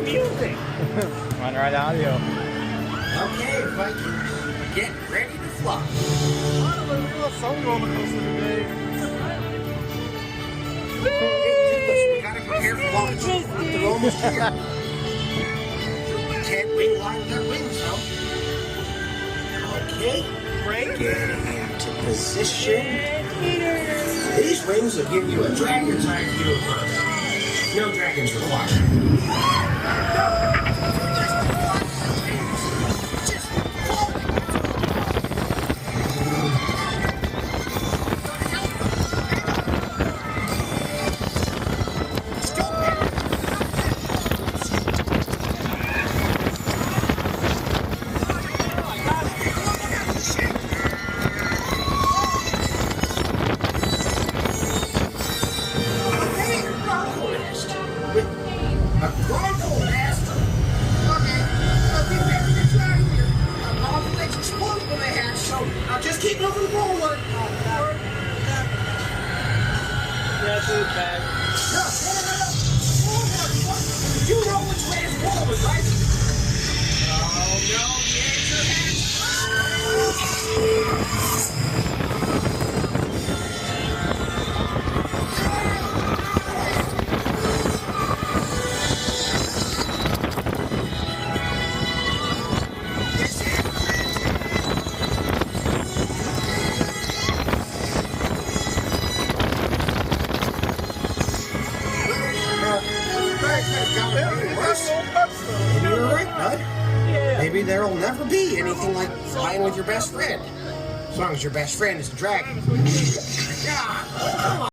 music. On right audio. Okay, everybody, get ready to fly. Some roller coaster today. We gotta prepare for launch. They're almost here. Can't wing line their wings, though. Okay, get into position. These wings will give you a dragon's eye view of Earth. No dragons required. Just keep moving forward. Yeah, dude, bad. No. You know which way is forward, right? Oh, no, the answer Maybe you're right, bud. Yeah. Maybe there'll never be anything like flying with your best friend. As long as your best friend is a dragon.